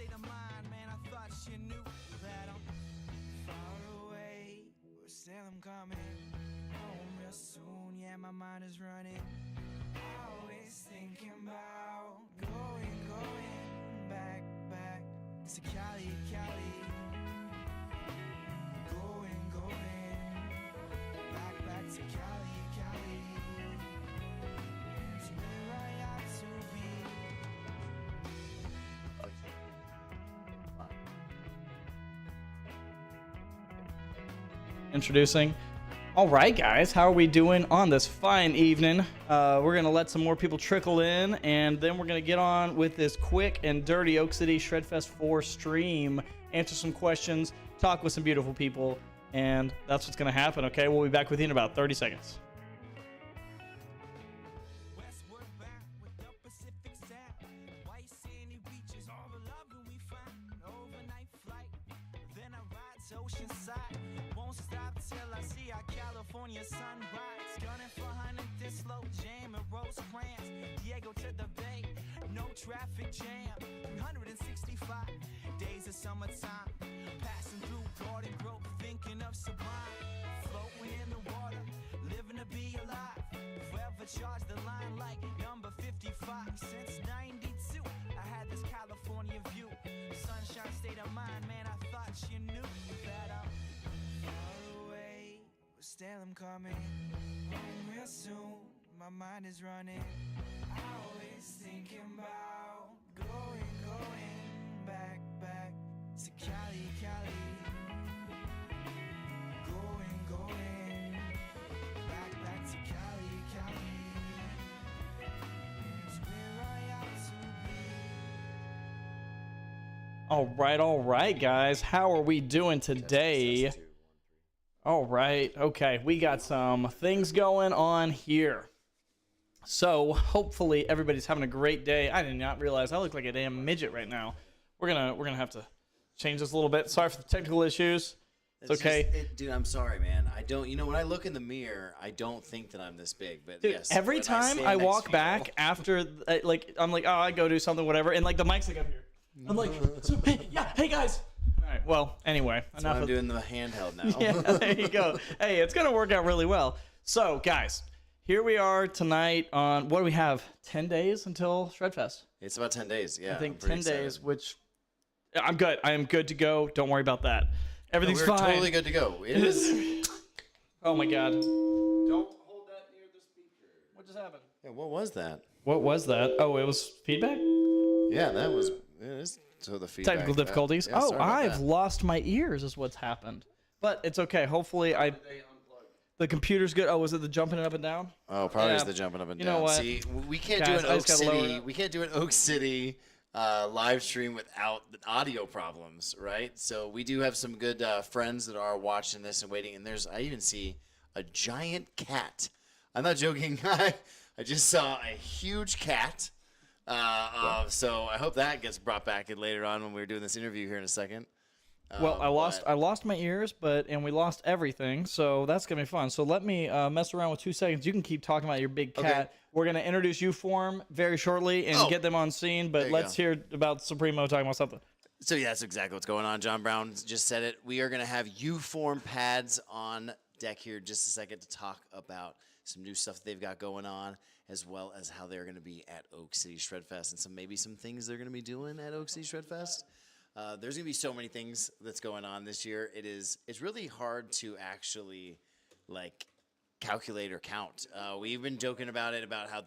state of mind, man, I thought you knew that I'm far away, but still I'm coming home real soon. Yeah, my mind is running, always thinking about going back to Cali. Going back to Cali. It's where I ought to be. Introducing. All right, guys, how are we doing on this fine evening? We're gonna let some more people trickle in, and then we're gonna get on with this quick and dirty Oak City Shredfest 4 stream, answer some questions, talk with some beautiful people, and that's what's gonna happen. Okay, we'll be back with you in about 30 seconds. Westward bound with the Pacific Sound. White sandy beaches, all the loving we find. Overnight flight, then I ride to Oceanside. Won't stop till I see our California sunrise. Gunning for Huntington, slow jam and Rosecrans. Diego to the Bay, no traffic jam. 365 days of summertime. Passing through Garden Grove, thinking of Sublime. Floating in the water, living to be alive. Forever charge the line like number 55. Since 92, I had this California view. Sunshine state of mind, man, I thought you knew that I'm far away, but still I'm coming home real soon. My mind is running, always thinking about going back to Cali. Going back to Cali. It's where I ought to be. All right, guys, how are we doing today? All right, okay, we got some things going on here. So hopefully everybody's having a great day. I did not realize I look like a damn midget right now. We're gonna have to change this a little bit. Sorry for the technical issues. It's okay. Dude, I'm sorry, man. I don't, when I look in the mirror, I don't think that I'm this big, but Dude, yes. every time I walk back after, I'm like, oh, I go do something, whatever, and like the mic's like up here. I'm like, hey guys. All right, well, anyway. That's why I'm doing the handheld now. Yeah, there you go. Hey, it's going to work out really well. So, guys, here we are tonight on, what do we have, 10 days until Shredfest? It's about 10 days, yeah. I think 10 days, which I'm good. I am good to go. Don't worry about that. Everything's we're fine. Totally good to go. It is. Oh, my God. Don't hold that near the speaker. What just happened? Yeah, what was that? What was that? Oh, it was feedback? Yeah, that was... So the feedback. Technical difficulties. Yeah, I've lost my ears is what's happened. But it's okay. Hopefully the computer's good. Oh, was it the jumping up and down? Oh, probably is the jumping up and down. You know what? See, we can't do an Oak City. We can't do an Oak City live stream without the audio problems, right? So we do have some good friends that are watching this and waiting. And I even see a giant cat. I'm not joking. I just saw a huge cat. So I hope that gets brought back in later on when we're doing this interview here in a second. Well, I lost my ears, and we lost everything, so that's gonna be fun. So let me mess around with 2 seconds. You can keep talking about your big cat. Okay. We're gonna introduce YouForm very shortly and get them on scene. But let's hear about Supremo talking about something. So yeah, that's exactly what's going on. John Brown just said it. We are gonna have YouForm pads on deck here in just a second to talk about some new stuff that they've got going on, as well as how they're going to be at Oak City Shredfest and maybe some things they're going to be doing at Oak City Shredfest. There's going to be so many things that's going on this year. It's really hard to actually calculate or count. We've been joking about how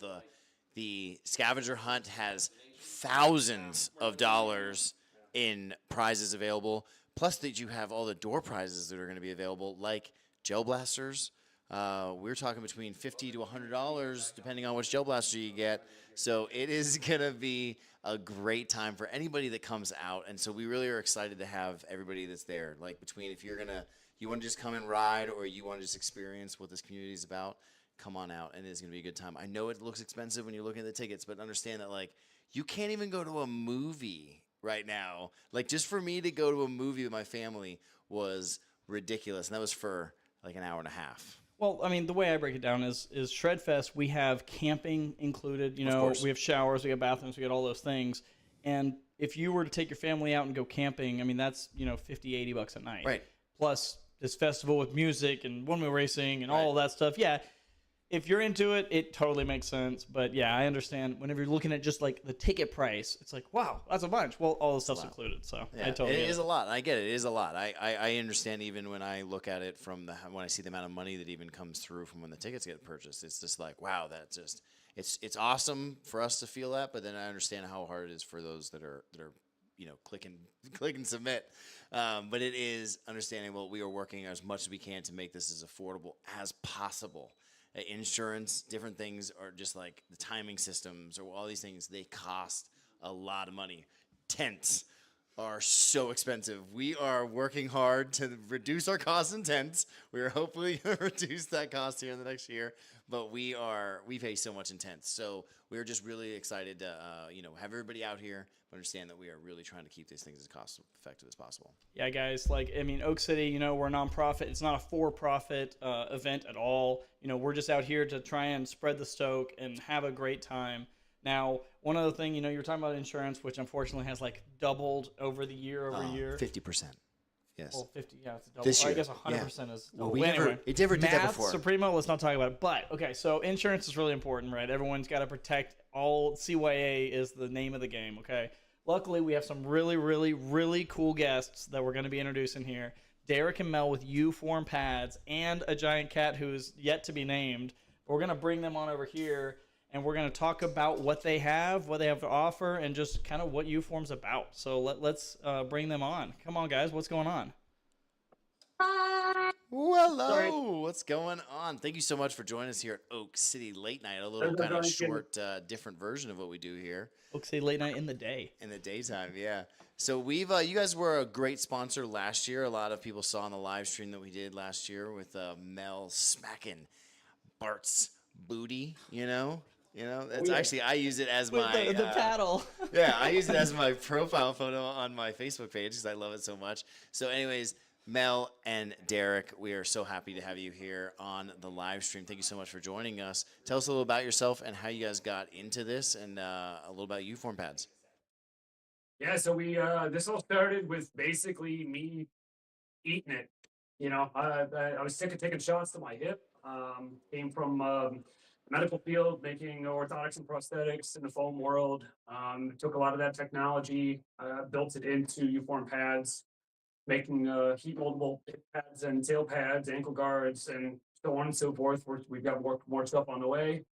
the scavenger hunt has thousands of dollars in prizes available, plus that you have all the door prizes that are going to be available, like gel blasters. We're talking between $50 to $100 depending on which gel blaster you get. So it is going to be a great time for anybody that comes out. And so we really are excited to have everybody that's there. Like between if you want to just come and ride or you want to just experience what this community is about, come on out and it's going to be a good time. I know it looks expensive when you're looking at the tickets, but understand that you can't even go to a movie right now. Just for me to go to a movie with my family was ridiculous. And that was for an hour and a half. Well, I mean, the way I break it down is Shredfest, we have camping included. We have showers, we have bathrooms, we got all those things. And if you were to take your family out and go camping, I mean, that's, you know, 50, 80 bucks a night. Right. Plus this festival with music and one wheel racing and all Right. of that stuff. Yeah. If you're into it, it totally makes sense. But yeah, I understand whenever you're looking at just like the ticket price, it's like, wow, that's a bunch. Well, all the stuff's included. So Yeah, I totally it get is a lot. I get it. It is a lot. I understand even when I look at it from when I see the amount of money that even comes through from when the tickets get purchased. It's just like, wow, that's just it's awesome for us to feel that, but then I understand how hard it is for those that are click and submit. But it is understandable. We are working as much as we can to make this as affordable as possible. Insurance, different things are just like the timing systems or all these things. They cost a lot of money. Tents are so expensive. We are working hard to reduce our costs in tents. We are hopefully going to reduce that cost here in the next year. But we pay so much in tents. So we're just really excited to have everybody out here, but understand that we are really trying to keep these things as cost effective as possible. Yeah, guys, like, I mean, Oak City, you know, we're a nonprofit. It's not a for-profit event at all. You know, we're just out here to try and spread the stoke and have a great time. Now, one other thing, you know, you were talking about insurance, which unfortunately has like doubled over the year over year. 50%. Yes. Well, 50, yeah, it's a double. This I year, guess 100% is double. Well, Anyway, it never did that Math, before. Supremo, let's not talk about it. But, okay, so insurance is really important, right? Everyone's got to protect all. CYA is the name of the game, okay? Luckily, we have some really, really, really cool guests that we're going to be introducing here. Derek and Mel with YouForm pads and a giant cat who is yet to be named. We're going to bring them on over here, and we're going to talk about what they have to offer, and just kind of what YouForm's about. So let's bring them on. Come on, guys. What's going on? Hello. Sorry. What's going on? Thank you so much for joining us here at Oak City Late Night. A little kind of short, different version of what we do here. Oak City Late Night in the day. In the daytime, yeah. So we've you guys were a great sponsor last year. A lot of people saw on the live stream that we did last year with Mel smacking Bart's booty. You know, that's actually I use it as my the paddle. yeah, I use it as my profile photo on my Facebook page because I love it so much. So, anyways, Mel and Derek, we are so happy to have you here on the live stream. Thank you so much for joining us. Tell us a little about yourself and how you guys got into this, and a little about YouForm pads. Yeah, so we this all started with basically me eating it. You know, I was sick of taking shots to my hip. Came from the medical field, making orthotics and prosthetics in the foam world. Took a lot of that technology, built it into YouForm pads, making heat moldable hip pads and tail pads, ankle guards, and so on and so forth. We've got more stuff on the way.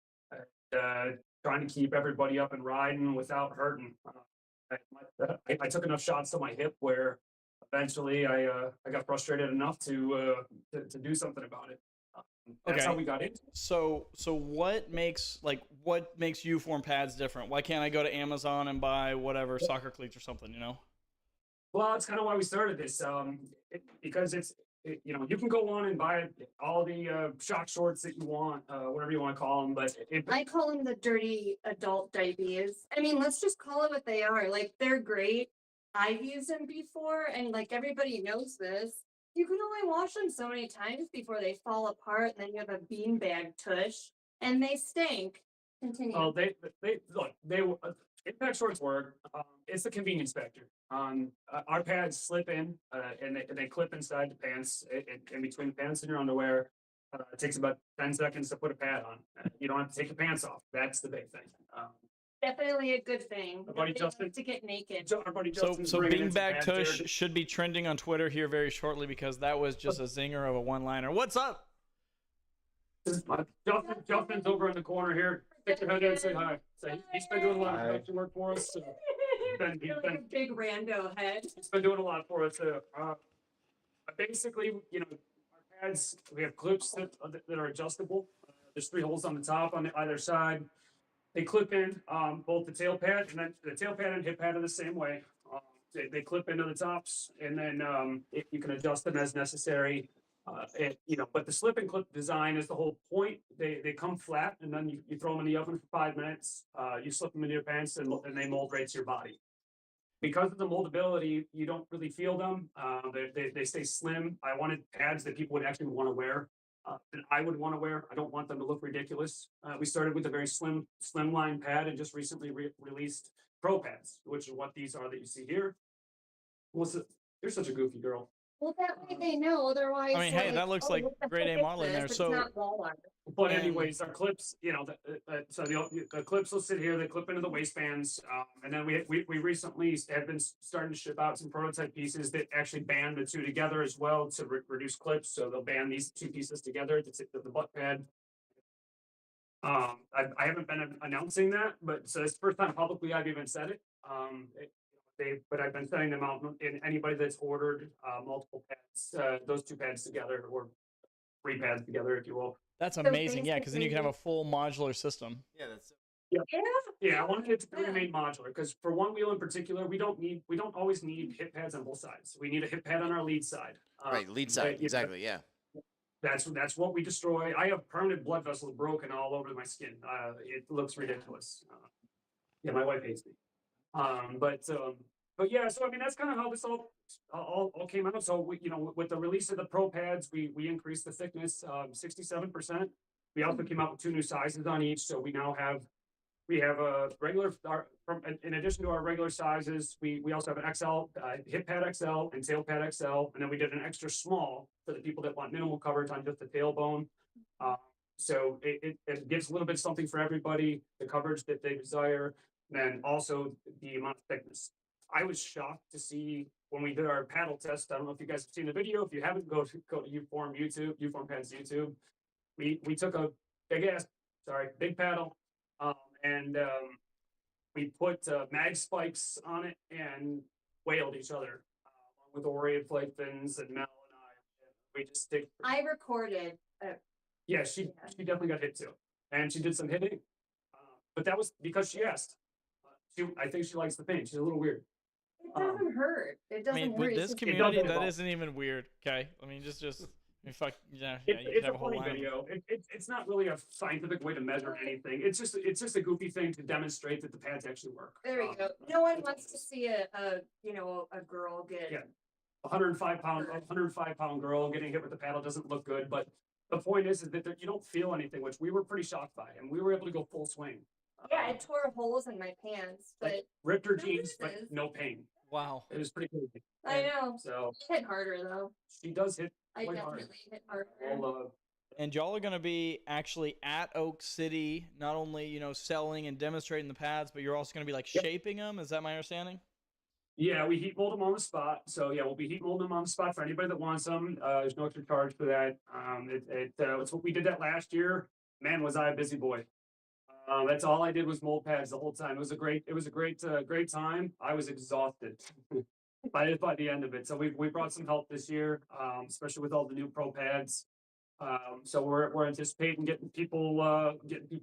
Trying to keep everybody up and riding without hurting. I took enough shots to my hip where eventually I got frustrated enough to do something about it. That's how we got into it. So what makes YouForm pads different? Why can't I go to Amazon and buy whatever soccer cleats or something? You know. Well, that's kind of why we started this. Because you can go on and buy all the shock shorts that you want, whatever you want to call them. But I call them the dirty adult diabetes. I mean, let's just call it what they are. Like, they're great. I've used them before, and like everybody knows this. You can only wash them so many times before they fall apart, and then you have a beanbag tush, and they stink. Continue. oh, they impact shorts work. It's the convenience factor. Our pads slip in, and they clip inside the pants, in between the pants and your underwear. It takes about 10 seconds to put a pad on. You don't have to take the pants off. That's the big thing. Definitely a good thing. Our buddy They don't Justin- have to get naked. Our buddy So Justin's bringing in some beanbag pads tush here. should be trending on Twitter here very shortly, because that was just a zinger of a one-liner. What's up? Justin's over in the corner here. Stick your head in and say hi. He's been doing a lot of production work for us. He's been Big rando head. doing a lot for us. Basically, our pads, we have clips that are adjustable. There's 3 holes on the top on either side. They clip in both the tail pad, and then the tail pad and hip pad are the same way. They clip into the tops, and then you can adjust them as necessary. But the slip and clip design is the whole point. They come flat, and then you throw them in the oven for 5 minutes. You slip them into your pants, and they mold right to your body. Because of the moldability, you don't really feel them. They stay slim. I wanted pads that people would actually want to wear, that I would want to wear. I don't want them to look ridiculous. We started with a very slim line pad, and just recently released Pro pads, which are what these are that you see here. You're such a goofy girl. Well, that way they know. Otherwise, I mean, hey, that looks like what the grade heck A is modeling there. this? It's So not wall art. But And- anyways, our clips, you know, so the clips will sit here. They clip into the waistbands, and then we recently have been starting to ship out some prototype pieces that actually band the two together as well to reduce clips. So they'll band these two pieces together to the butt pad. I haven't been announcing that, but so it's the first time publicly I've even said it. But I've been sending them out in anybody that's ordered multiple pads, those two pads together, or three pads together, if you will. that's So amazing. Yeah, because then you can have a basically- full modular system. Yeah, that's Yeah, I wanted it to Yeah. remain modular because for one wheel in particular, we don't always need hip pads on both sides. We need a hip pad on our lead side. right. Lead but, side, you know, exactly. Yeah. That's what we destroy. I have permanent blood vessels broken all over my skin. It looks ridiculous. Yeah, my wife hates me. But yeah, so I mean that's kind of how this all came out. So we, you know, with the release of the Pro pads, we increased the thickness 67%. We also came out with 2 new sizes on each, so we have a regular in addition to our regular sizes, we also have an XL, hip pad XL and tail pad XL, and then we did an extra small for the people that want minimal coverage on just the tailbone. So it gives a little bit something for everybody, the coverage that they desire, and then also the amount of thickness. I was shocked to see when we did our paddle test. I don't know if you guys have seen the video. If you haven't, go to YouForm YouTube, YouForm Pads YouTube. We took a big paddle, and we put mag spikes on it and whaled each other along with Orion flight fins and Mel and I. We just stick. I recorded. Yeah, she definitely got hit too, and she did some hitting, but that was because she asked. I think she likes the pain. She's a little weird. It doesn't hurt. It I doesn't mean, hurt. with It's this just- community, doesn't that involve- isn't even weird. Okay, I mean, just I mean, fuck, yeah, you It's could have a a whole funny line. video. It's not really a scientific way to measure anything. It's just a goofy thing to demonstrate that the pads actually work. There you go. No one wants to see a girl get. Yeah. 105 pound girl getting hit with the paddle doesn't look good, but the point is that you don't feel anything, which we were pretty shocked by, and we were able to go full swing. Yeah, it tore holes in my pants, but Like, ripped her no jeans, but bruises. no pain. Wow. It was pretty crazy. I know. So I hit harder though. she does hit I quite hard. definitely hit harder. Well, And y'all are going to be actually at Oak City, not only, you know, selling and demonstrating the pads, but you're also going to be like Yep. shaping them. Is that my understanding? yeah, we heat mold them on the spot. So yeah, we'll be heat molding them on the spot for anybody that wants them. There's no extra charge for that. It's what we did that last year. Man, was I a busy boy. That's all I did was mold pads the whole time. It was a great time. I was exhausted by the end of it. So we brought some help this year, especially with all the new Pro pads. So we're anticipating getting people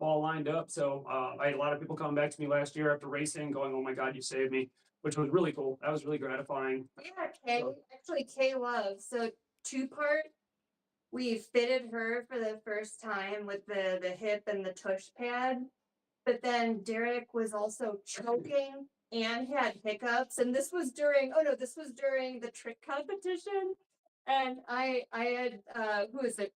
all lined up. So I had a lot of people come back to me last year after racing, going, "Oh my God, you saved me," which was really cool. That was really gratifying. Yeah, Kay Love. So 2-part. We fitted her for the first time with the hip and the tush pad, but then Derek was also choking and had hiccups, and this was during the trick competition, and I had who is it?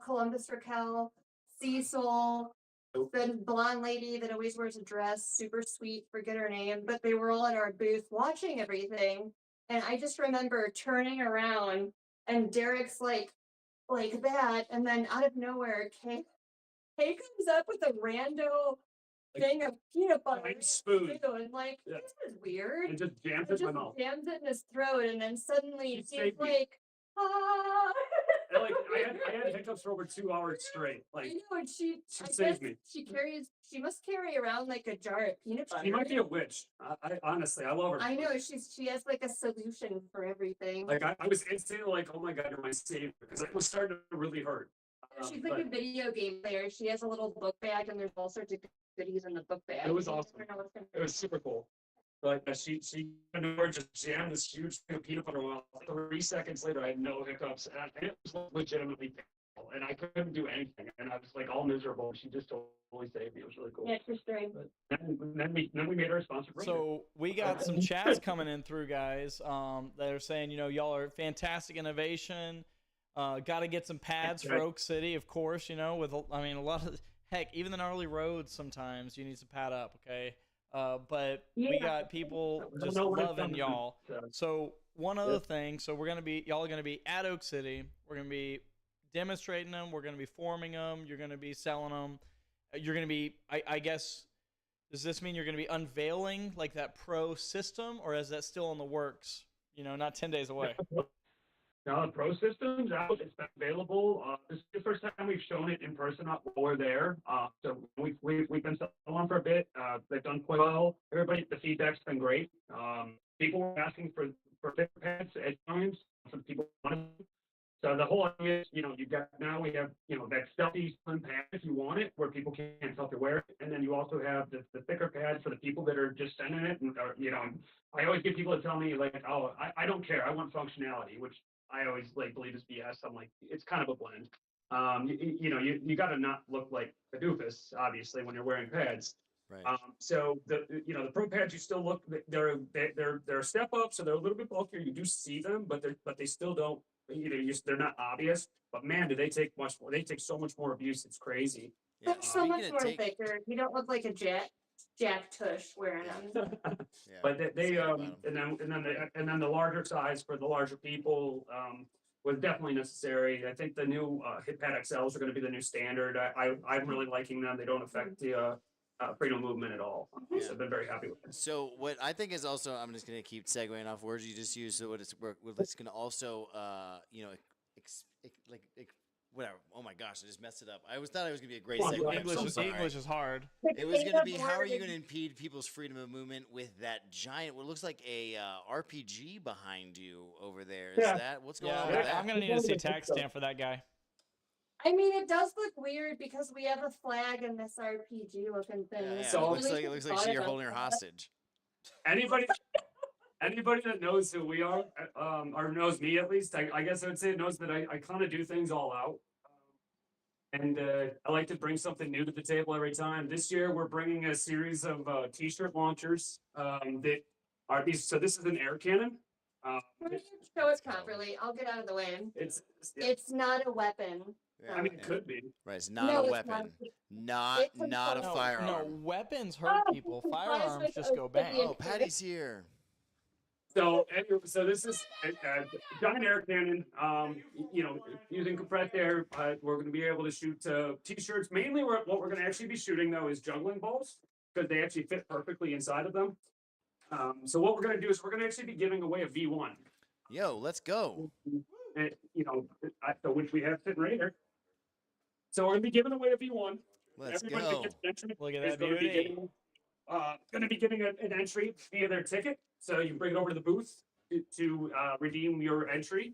Columbus Raquel, Cecil, the blonde lady that always wears a dress, super sweet, forget her name, but they were all in our booth watching everything, and I just remember turning around and Derek's like that, and then out of nowhere, Kay comes up with a rando thing of peanut butter Like spoon. and like, Yeah. this is weird. And just jammed It it in my just mouth. jams it in his throat, and then suddenly he's saved me. like, ah. And, like I had hiccups for over 2 hours straight. I Like know, and she I saved guess me. she must carry around like a jar of peanut butter. She might be a witch. I honestly, I love her. I know, she has like a solution for everything. Like I was instantly like, "Oh my God, you're my savior," because it was starting to really hurt. She's like a video game player. She has a little book bag, and there's all sorts of goodies in the book bag. It was You never awesome. know what's gonna- It was super cool. Like she just jammed this huge thing of peanut butter. Well, 3 seconds later, I had no hiccups, and it was legitimately painful, and I couldn't do anything, and I was like all miserable. She just totally saved me. It was really cool. Yeah, it's just strange. But then we made her a sponsor. So we got some chats coming in through, guys, that are saying, you know, y'all are fantastic innovation. Got to get some pads for Oak City, of course, you know, with, I mean, a lot of, heck, even the gnarly roads sometimes you need some pad up, okay? But we Yeah. got people We don't just know when it's loving coming, y'all. so. So one other thing, so y'all are gonna be at Oak City. We're gonna be demonstrating them. We're gonna be forming them. You're gonna be selling them. You're gonna be, I guess, does this mean you're gonna be unveiling like that pro system, or is that still in the works? Not 10 days away. Now, the Pro Systems out, it's been available. This is the first time we've shown it in person while we're there. So we've been selling for a bit. They've done quite well. Everybody, the feedback's been great. People were asking for thicker pads at times. Some people wanted them. So the whole idea is, we have, that stealthy slim pad if you want it, where people can't tell to wear it. And then you also have the thicker pads for the people that are just sending it. And, I always get people to tell me like, oh, I don't care. I want functionality, which I always believe is BS. I'm like, it's kind of a blend. You got to not look like a doofus, obviously, when you're wearing pads. Right. So the pro pads, you still look, they're a step up, so they're a little bit bulkier. You do see them, but they still don't, they're not obvious. But man, do they take much more? They take so much more abuse. It's crazy. Yeah. They're so much more thicker. You don't look like a Jack Tush wearing them. Yeah. But they Say it about 'em. and then the larger size for the larger people was definitely necessary. I think the new hip pad XLs are going to be the new standard. I'm really liking them. They don't affect the freedom movement at all. So I've been very happy with them. So what I think is also, I'm just going to keep segueing off words you just used. So what it's going to also, whatever. Oh my gosh, I just messed it up. I always thought it was going to be a great Come on, segue. English I'm so sorry. English is hard. It was going to be, how are you going to impede people's freedom of movement with that giant, what looks like a RPG behind you over there? Is that, what's going on with that? I'm going to need to see tax stamp for that guy. I mean, it does look weird because we have a flag in this RPG looking thing. Yeah, So it looks like you're holding her hostage. Anybody that knows who we are, or knows me at least, I guess I would say knows that I kind of do things all out. And I like to bring something new to the table every time. This year, we're bringing a series of t-shirt launchers that are these. So this is an air cannon. Why don't you show it properly? I'll get out of the way. It's not a weapon. Yeah, I mean, it could be. Right, it's not No, a it's weapon. not. Not It's a not a No, firearm. No, weapons hurt people. Firearms just go bang. Oh, Patty's here. So this is a giant air cannon. Using compressed air, we're going to be able to shoot t-shirts. Mainly, what we're going to actually be shooting though is juggling balls because they actually fit perfectly inside of them. So what we're going to do is we're going to actually be giving away a V1. Yo, let's go. So which we have sitting right here. So we're going to be giving away a V1. Let's Everybody go. that gets an entry Look at is that going to be beauty. getting an entry via their ticket. So you bring it over to the booth to redeem your entry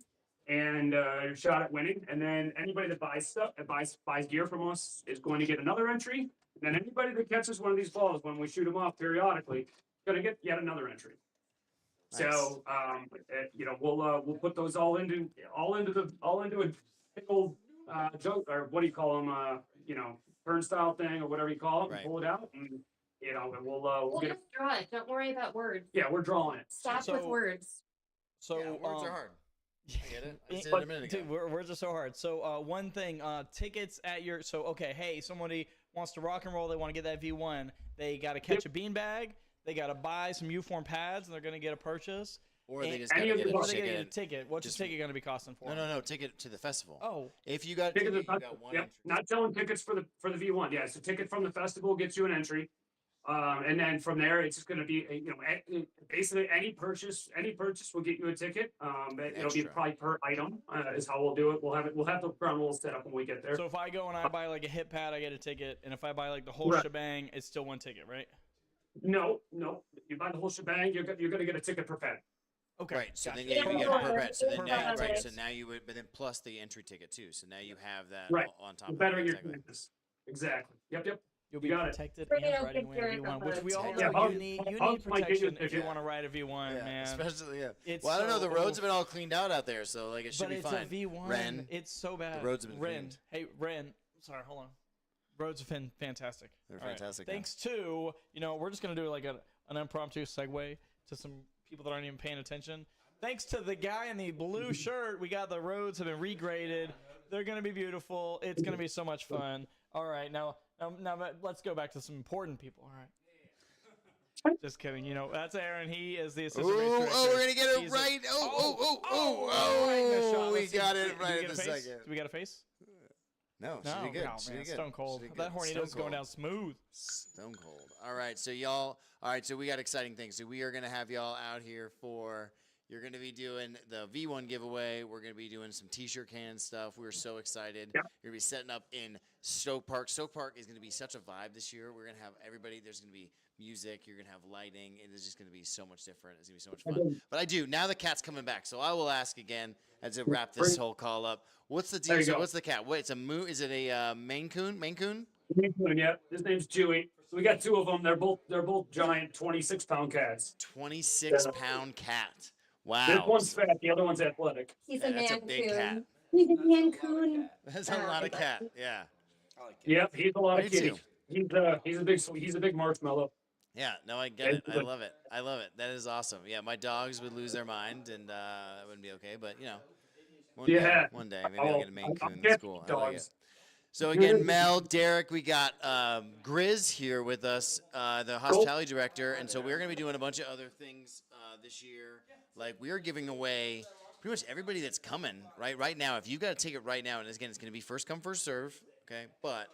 and your shot at winning. And then anybody that buys gear from us is going to get another entry. And then anybody that catches one of these balls when we shoot them off periodically is going to get yet another entry. Nice. So we'll put those all into a big old joke, or what do you call them? Turnstile thing or whatever you call it. Right. Pull it out and and we'll We'll get it. just draw it. Don't worry about words. Yeah, we're drawing it. Stop with So- words. So Yeah, words are hard. I get it. I said it But, a minute ago. dude, words are so hard. So one thing, tickets at your hey, somebody wants to rock and roll, they want to get that V1, they got to catch a beanbag, they got to buy some YouForm pads, and they're going to get a purchase. Or they And- just got to Any of get the a Or they ticket. get a ticket. What's Just- your ticket going to be costing for? No. Ticket to the festival. Oh, If you got a Ticket ticket, to you the got one Yep. entry. Not selling tickets for the V1. Yeah, so ticket from the festival gets you an entry. And then from there, it's just going to be basically any purchase will get you a ticket. But it'll be Extra. probably per item is how we'll do it. We'll have the ground rules set up when we get there. so if I go and I buy like a hip pad, I get a ticket, and if I buy like the whole Right. shebang, it's still one ticket, right? No, you buy the whole shebang, you're going to get a ticket per pad. Okay. Right. So gotcha. then you get Yeah. per bet. So then Perfect. now, right. Perfect. So now you would, but then plus the entry ticket too. So now you have that Right. on top The of better it. your Exactly. chances. Exactly. Yep. You'll be You got it. protected Bring it and up, riding away a picture, V1, which we all Yeah, know I'll- you need I'll might get you a protection if you ticket. want to ride a V1, Yeah, man. especially It's well, I don't know. so The roads have been all cleaned out out there, so like it should but be it's fine. a V1. Ren. It's so bad. roads have been Ren. cleaned. Hey, Ren. Sorry, hold on. Roads have been fantastic. They're All right. fantastic now. Thanks to, we're just going to do like an impromptu segue to some people that aren't even paying attention. Thanks to the guy in the blue shirt, we got the roads have been regraded. They're going to be beautiful. It's going to be so much fun. All right, now let's go back to some important people. All right. Just kidding. You know, that's Aaron. He is the Ooh, assistant race director. oh, we're gonna get it He's right. all Oh, right, nice shot. we Let's see. got Did it we right get in a a face? second. Do we got a face? No, No, she did good. oh, She man, did good. stone cold. She did That good. Hornito's Stone going cold. down smooth. Stone cold. All right, so y'all. All right, so we got exciting things. So we are gonna have y'all out here for. You're gonna be doing the V1 giveaway. We're gonna be doing some T-shirt can stuff. We're so excited. Yep. You're gonna be setting up in Stoke Park. Stoke Park is gonna be such a vibe this year. We're gonna have everybody. There's gonna be music. You're gonna have lighting. It is just gonna be so much different. It's gonna be so much fun. But I do now. The cat's coming back, so I will ask again as to wrap this whole call up. What's the deal? There you So go. what's the cat? What? It's a moo? Is it a Maine Coon? Maine Coon? Yeah, his name's Chewy. So we got two of them. They're both giant 26-pound cats. 26-pound cat. Wow. This one's fat. The other one's athletic. He's a That's a man big coon. cat. He's a man coon. That's a lot of cat. Yeah. I like it. Yep, he's a lot Me of kitty. too. He's a big marshmallow. Yeah, no, I get it. I love it. I love it. That is awesome. Yeah, my dogs would lose their mind, and that wouldn't be okay. But Yeah. one day, maybe I'll get a Maine I'm Coon in getting school. I like it. dogs. So again, Mel, Derek, we got Grizz here with us, the hospitality director, and so we're going to be doing a bunch of other things this year. Like we are giving away pretty much everybody that's coming right now. If you got a ticket right now, and again, it's going to be first come first serve. Okay, but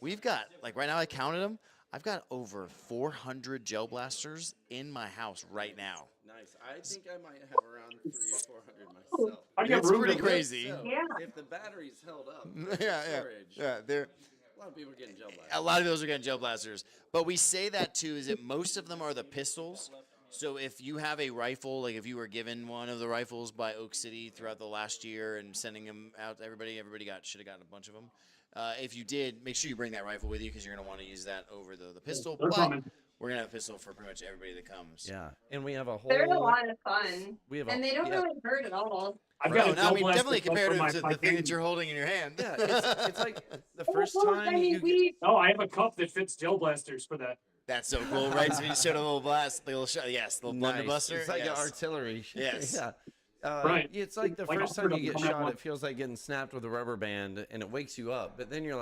we've got like right now I counted them. I've got over 400 gel blasters in my house right now. Nice. I think I might have around 300 or 400 myself. I got It's room pretty to- crazy. So, Yeah. if the battery's held up, Yeah, storage, yeah. They're a lot of people are getting gel blasters. a lot of those are getting gel blasters, but we say that too is that most of them are the pistols. So if you have a rifle, like if you were given one of the rifles by Oak City throughout the last year and sending them out to everybody should have gotten a bunch of them. If you did, make sure you bring that rifle with you because you're going to want to use that over the pistol. They're But coming. we're going to have a pistol for pretty much everybody that comes. Yeah, and we have a whole. They're a lot of fun. We have And they don't yeah. really hurt at all. I've Bro, got a no, gel I mean, blaster definitely for compared my- to my the thing that baby. you're holding in your hand. Yeah, it's like the first Well, time I mean, you get. we Oh, I have a cup that fits gel blasters for that. That's so cool, right? So you showed a little blast, the little shot. Yes, the little Nice. blunderbuster. It's like yes. an artillery. Yes. Yeah. Right. It's like the Like first a time you get combat shot, one. it feels like getting snapped with a rubber band, and it wakes you up. But then you're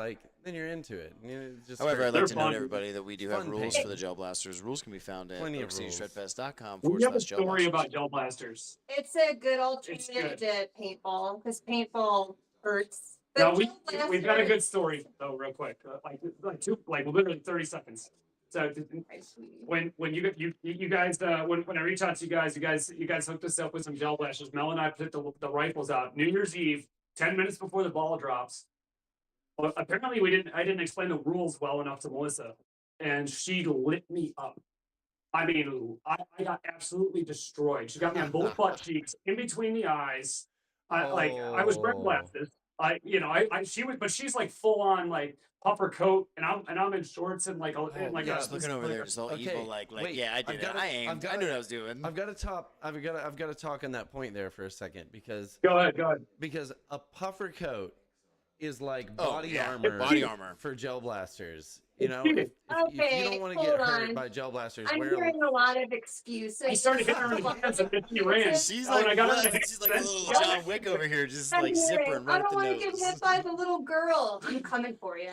into it. You know, it's just However, I'd They're like to note fun. everybody that we do have Fun rules paint. for the gel blasters. Rules can be found at Plenty of rules. oakcityshredfest.com We have a /gel story blasters. about gel blasters. it's a good good. alternative to paintball because paintball hurts. Now But gel we've got a blasters- good story though, real quick. Like literally 30 seconds. So when you guys when I reach out to you guys hooked us up with some gel blasters. Mel and I put the rifles out New Year's Eve, 10 minutes before the ball drops. Well, apparently I didn't explain the rules well enough to Melissa, and she lit me up. I mean, I got absolutely destroyed. She got me on both butt cheeks, in between the eyes. I was red Oh. blasted. She's like full on like puffer coat, and I'm in shorts and like Yeah, a just looking over there, just all okay, evil, like wait, yeah, I I've did it. gotta- I aimed. I knew what I was doing. I've got to talk on that point there for a second because Go ahead. a puffer coat is like Oh, body yeah, armor. body armor. for gel blasters. You know, It's if you Okay, don't want to get hold hurt on. by gel blasters, I'm wear hearing a lot of excuses. I started hitting her in the hands and then she ran. She's Oh, and like, I got her what? in the She's like a hands. little John Wick over here, just I'm like hearing, zipping right I up don't the want to get nose. hit by the little girl. I'm coming for you.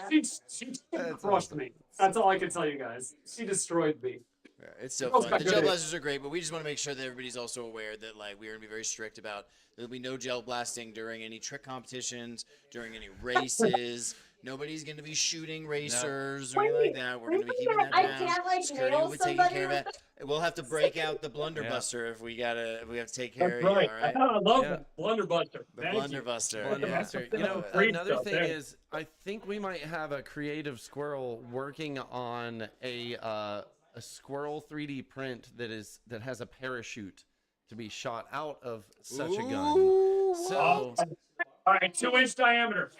She That's crushed awesome. me. That's all I can tell you guys. She destroyed me. Yeah, it's so Girls fun. got The good gel at it. blasters are great, but we just want to make sure that everybody's also aware that like we're gonna be very strict about there'll be no gel blasting during any trick competitions, during any races. Nobody's gonna be shooting racers or anything like that. We're gonna be keeping that I down. can't like Security nail will be taking somebody care of with that. We'll have to break out the blunderbuster if we have to take care That's of you. right. All right. I love Yeah. it. Blunderbuster. The Thank you. blunderbuster. Blunderbuster. Yeah. You know, Great another stuff thing there. is, I think we might have a creative squirrel working on a squirrel 3D print that has a parachute to be shot out of such a gun. Ooh. So All right, 2-inch diameter.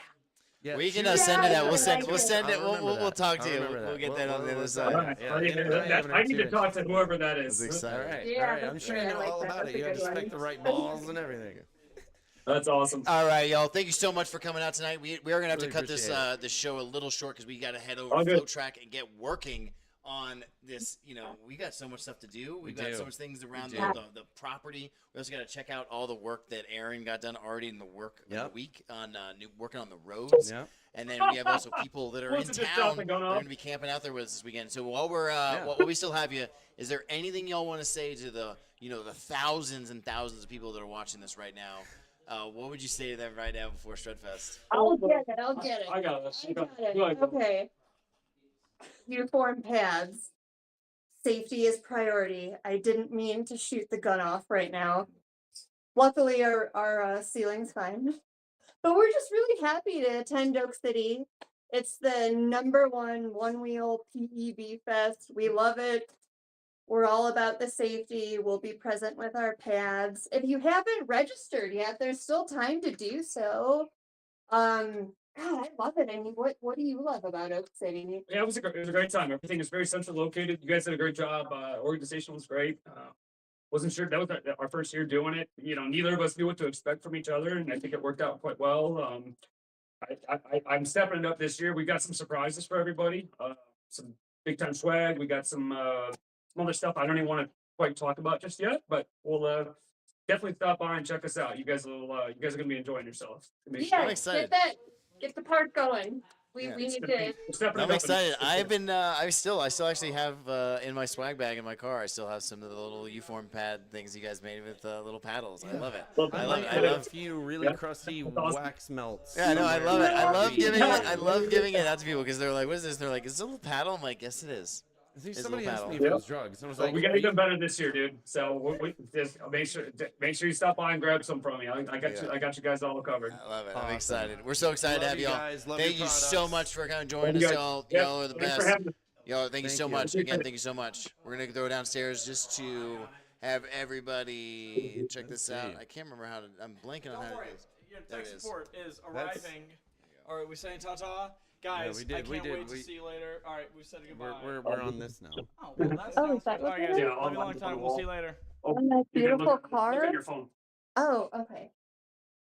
yeah, We can shoot- send it out. We'll Yeah, send. I We'll send I'll it. We'll remember we'll that. talk to I'll you. remember We'll that. get that on the We'll- other we'll- side. All right. Yeah, I need inch to- diameter, I need to 2 talk to inches. whoever that is. That's exciting. All right, Yeah, all right. I'm that's sure you good. I know like all that. about That's it. a You have good to spec one. the right balls and everything. That's awesome. All right, y'all. Thank you so much for coming out tonight. We are gonna have to Really cut this appreciate this show a little short because we got to head over All to good. Flow Track and get working on this. You know, we got so much stuff to do. We've We got do. so much things around We the property. We also got to check out all the work that Aaron got done already in the work of the Yep. week on working on the roads. Yeah. And then we have also people that are in Lots of good town stuff that are going on. going to be camping out there with us this weekend. So while we're while we still have you, is there anything y'all want to say to the the thousands and thousands of people that are watching this right now? What would you say to them right now before Strudfest? I'll get it. I'll get it. I got this. I got it. Go ahead. Okay. YouForm pads. Safety is priority. I didn't mean to shoot the gun off right now. Luckily, our ceiling's fine. But we're just really happy to attend Oak City. It's the #1 one-wheel PEB fest. We love it. We're all about the safety. We'll be present with our pads. If you haven't registered yet, there's still time to do so. God, I love it. I mean, what do you love about Oak City? Yeah, it was a great time. Everything is very centrally located. You guys did a great job. Organization was great. Wasn't sure that was our first year doing it. Neither of us knew what to expect from each other, and I think it worked out quite well. I'm stepping it up this year. We got some surprises for everybody. Some big time swag. We got some other stuff I don't even want to quite talk about just yet, but we'll definitely stop by and check us out. You guys are gonna be enjoying yourselves. Yeah, excited. get the park going. We Yeah, need to. We're stepping it I'm up excited. and- I've been. I still actually have in my swag bag in my car. I still have some of the little YouForm pad things you guys made with little paddles. I love it. I love it. I I love. a few really Yeah. crusty That's awesome. wax melts. Yeah, no, I love it. I love giving it. I love Really giving it out to people because they're like, "What is this?" They're like, "Is it a little paddle?" I'm like, "Yes, it is." See, It's a somebody little asked me if paddle. it was drugs. And I was So like, we got even better this year, dude. So we just make sure you stop by and grab some from me. I got you. I got you guys all covered. I love it. Awesome. I'm excited. We're so excited to Love have you y'all. guys. Love Thank your you so products. much for kind of Love joining you us, guys. y'all. Yep. Y'all are the Thanks for best. having us. Y'all, thank you Thank so you. much. Again, thank you so much. We're gonna go downstairs just to have everybody check this out. see. I can't remember how to. I'm blanking on how to do this. Your There tech it is. support is That's- arriving. All right, we saying ta-ta? Guys, we did, I we can't did, wait to we- see you later. All right, we said goodbye. we're on this now. Oh, well, that's Oh, is that all what right, that guys. is? Yeah, Love you a on long the time. We'll wall. see you later. Oh, On that you can beautiful look at car. your phone. Oh, okay.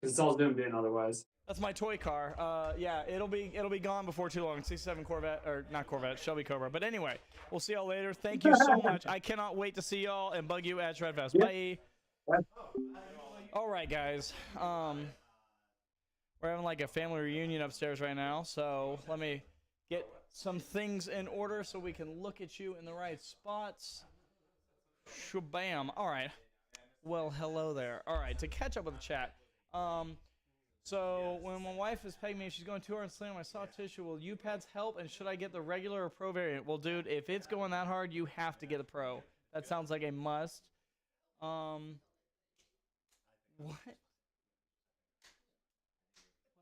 It's all zoomed in otherwise. That's my toy car. Yeah, it'll be gone before too long. 67 Corvette, or not Corvette, Shelby Cobra. But anyway, we'll see y'all later. Thank you so much. I cannot wait to see y'all and bug you at Shredfest. Yeah. Bye. All right, guys. We're having like a family reunion upstairs right now, so let me get some things in order so we can look at you in the right spots. Shabam. All right. Well, hello there. All right, to catch up with the chat. So when my wife is pegging me, she's going too hard and slamming my soft tissue. Will U-pads help? And should I get the regular or pro variant? Well, dude, if it's going that hard, you have to get a pro. That sounds like a must. What? Why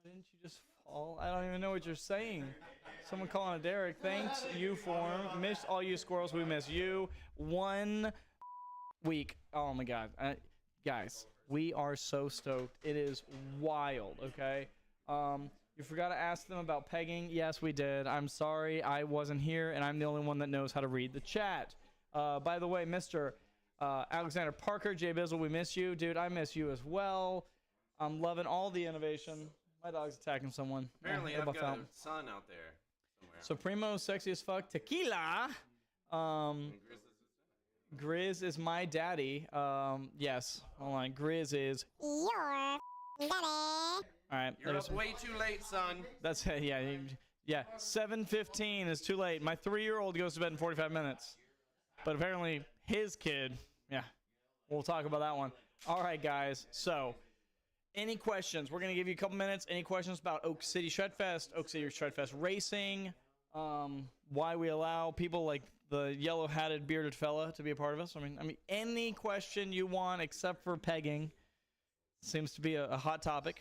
didn't you just fall? I don't even know what you're saying. Someone calling a Derek. Thanks, YouForm. Miss all you squirrels. We miss you. 1 week. Oh my God, guys, we are so stoked. It is wild. Okay. You forgot to ask them about pegging. Yes, we did. I'm sorry, I wasn't here, and I'm the only one that knows how to read the chat. By the way, Mr. Alexander Parker, Jay Bizzle, we miss you, dude. I miss you as well. I'm loving all the innovation. My dog's attacking someone. Apparently, Oh, I've buff got out. a son out there somewhere. Supremo, sexy as fuck. Tequila. Grizz is my daddy. Yes. Hold on. Grizz is Your daddy. all right. You're there's- up way too late, son. That's yeah. 7:15 is too late. My 3-year-old goes to bed in 45 minutes, but apparently his kid. Yeah. We'll talk about that one. All right, guys. So, any questions? We're gonna give you a couple minutes. Any questions about Oak City Shredfest, Oak City Shredfest Racing? Why we allow people like the yellow-hatted bearded fella to be a part of us? I mean, any question you want except for pegging. Seems to be a hot topic.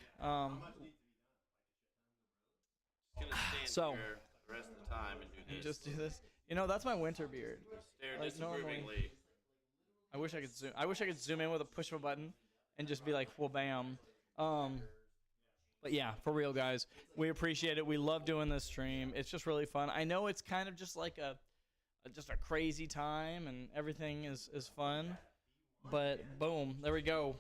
So, Here the rest of the time and do this. just do this. You know, that's my winter beard. Stare like normally. disapprovingly. I wish I wish I could zoom in with a push of a button and just be like, well, bam. But yeah, for real, guys, we appreciate it. We love doing this stream. It's just really fun. I know it's kind of just like just a crazy time and everything is fun, but boom, there we go.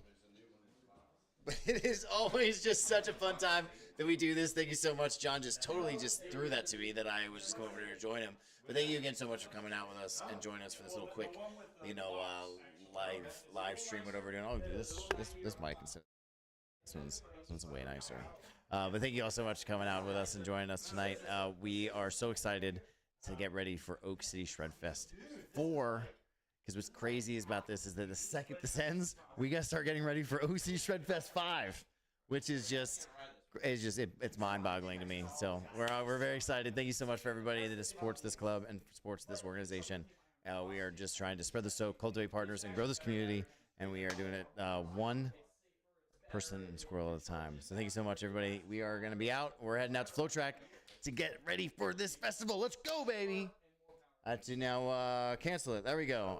But it is always just such a fun time that we do this. Thank you so much. John just totally just threw that to me that I was just going over here to join him. But thank you again so much for coming out with us and joining us for this little quick, live stream, whatever we're doing. Oh, this mic instead. This one's way nicer. But thank you all so much for coming out with us and joining us tonight. We are so excited to get ready for Oak City Shred Fest 4. Because what's crazy about this is that the second this ends, we got to start getting ready for Oak City Shred Fest 5, which is it's mind-boggling to me. So we're very excited. Thank you so much for everybody that supports this club and supports this organization. We are just trying to spread the soap, cultivate partners, and grow this community. And we are doing it one person and squirrel at a time. So thank you so much, everybody. We are going to be out. We're heading out to Flow Track to get ready for this festival. Let's go, baby. To now cancel it. There we go.